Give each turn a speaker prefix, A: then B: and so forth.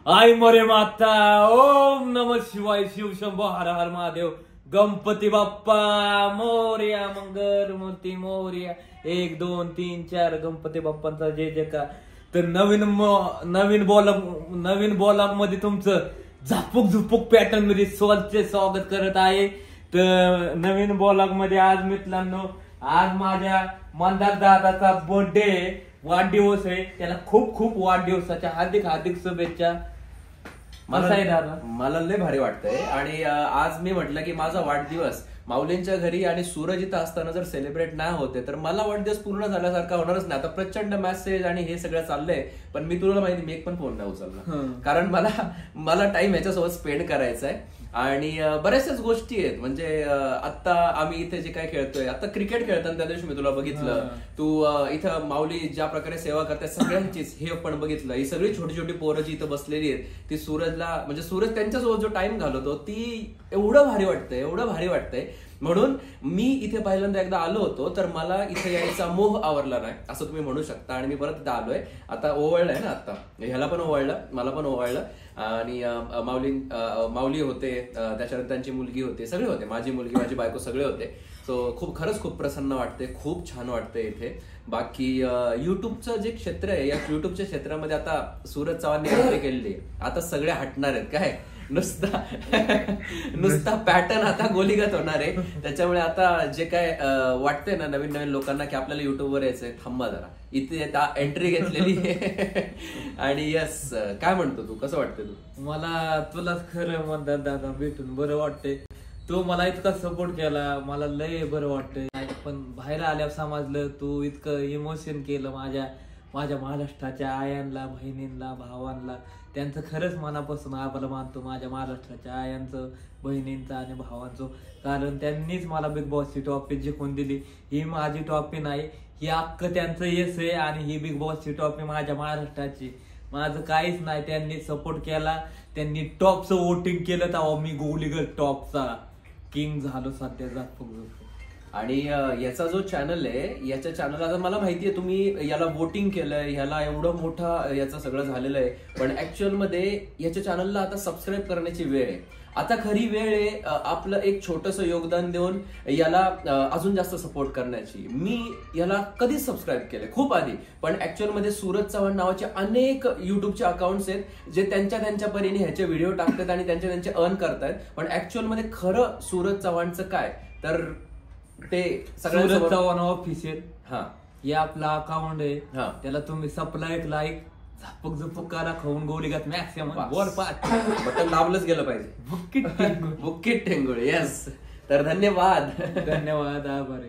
A: आई मरे माता, ओम नमः शिवाय, शिव शंभो, हर हर महादेव, गणपती बाप्पा मोरया, मंगल मूर्ती मोरया, 1 2 3 4 गणपती बाप्पांचा जय जयकार. तर नवीन ब्लॉग मध्ये तुमचं झापूक झुपूक पॅटर्न मध्ये स्वागत करत आहे. तर नवीन ब्लॉग मध्ये आज मित्रांनो, आज माझ्या मंदार दादाचा बर्थडे वाढदिवस आहे. त्याला खूप खूप वाढदिवसाच्या हार्दिक हार्दिक शुभेच्छा.
B: मला लय भारी वाटतंय. आणि आज मी म्हटलं की माझा वाढदिवस माऊलींच्या घरी आणि सूरज इथं असताना जर सेलिब्रेट नाही होते तर मला वाढदिवस पूर्ण झाल्यासारखा होणारच नाही. आता प्रचंड मेसेज आणि हे सगळं चाललंय, पण मी तुला माहिती मी एक पण फोन नाही उचलला, कारण मला टाइम ह्याच्यासोबत स्पेंड करायचा आहे. आणि बऱ्याचशाच गोष्टी आहेत. म्हणजे आता आम्ही इथे जे काय खेळतोय, आता क्रिकेट खेळताना त्या दिवशी मी तुला बघितलं, तू इथं माऊली ज्या प्रकारे सेवा करते सगळ्यांचीच हे पण बघितलं. ही सगळी छोटी छोटी पोरं जी इथं बसलेली आहेत, ती सूरजला म्हणजे सूरज त्यांच्यासोबत जो टाइम घालवतो ती एवढं भारी वाटतंय. म्हणून मी इथे पहिल्यांदा एकदा आलो होतो तर मला इथे यायचा मोह आवरला नाही असं तुम्ही म्हणू शकता. आणि मी परत इथं आलोय. आता ओवळलंय ना, आता ह्याला पण ओवळलं, मला पण ओवळलं. आणि माऊली होते, त्याच्यानंतर त्यांची मुलगी होते, सगळे होते, माझी मुलगी माझी बायको सगळे होते. सो खरंच खूप प्रसन्न वाटते, खूप छान वाटतंय इथे. बाकी युट्यूबचं जे क्षेत्र आहे, या युट्यूबच्या क्षेत्रामध्ये आता सूरज चव्हाणने एंट्री केलेली आहे. आता सगळे हटणार आहेत, काय नुसता पॅटर्न आता गोलीगत होणार आहे. त्याच्यामुळे आता जे काय वाटतंय ना नवीन लोकांना की आपल्याला युट्यूबवर यायचंय, थांबा जरा, इथे एंट्री घेतलेली आहे. आणि यस, काय म्हणतो तू, कसं वाटतंय तू?
A: मला तुलाच खरं म्हणतात दादा, भेटून बरं वाटतंय. तू मला इतका सपोर्ट केला, मला लय बरं वाटतंय. पण बाहेर आल्यावर समजलं तू इतकं इमोशन केलं माझ्या महाराष्ट्राच्या आयांना, बहिणींना, भावांना. त्यांचं खरंच मनापासून आभार मानतो, माझ्या महाराष्ट्राच्या आयांचं, बहिणींचं आणि भावांचं. कारण त्यांनीच मला बिग बॉसची ट्रॉफी जिंकून दिली. ही माझी ट्रॉफी नाही, ही अख्खं त्यांचं यश आहे. आणि ही बिग बॉसची ट्रॉफी माझ्या महाराष्ट्राची, माझं काहीच नाही. त्यांनी सपोर्ट केला, त्यांनी टॉपचं वोटिंग केलं, तेव्हा मी गोलीगड टॉपचा किंग झालो सध्या झापूक.
B: आणि याचा जो चॅनल आहे, याच्या चॅनलला आता मला माहितीये तुम्ही याला वोटिंग केलंय, ह्याला एवढं मोठा याचं सगळं झालेलं आहे, पण ऍक्च्युअल मध्ये याच्या चॅनलला आता सबस्क्राईब करण्याची वेळ आहे. आता खरी वेळ आहे आपलं एक छोटंसं योगदान देऊन याला अजून जास्त सपोर्ट करण्याची. मी याला कधीच सबस्क्राईब केलंय खूप आधी, पण ऍक्च्युअल मध्ये सूरज चव्हाण नावाचे अनेक युट्यूबचे अकाउंट्स आहेत जे त्यांच्या परीने ह्याचे व्हिडिओ टाकतात आणि त्यांचे अर्न करतायत. पण ऍक्च्युअल मध्ये खरं सूरज चव्हाणचं काय, तर ते
A: सूरज चव्हाण ऑफिशियल,
B: हा,
A: हे आपला अकाउंट आहे. त्याला तुम्ही सबस्क्राईब, लाईक, झापक झुपक करा, खाऊन गोलीगत मॅक्सिमम
B: बटन दाबलंच गेलं पाहिजे. बुक्कीट टेंगुळ. येस, तर धन्यवाद.
A: आभार.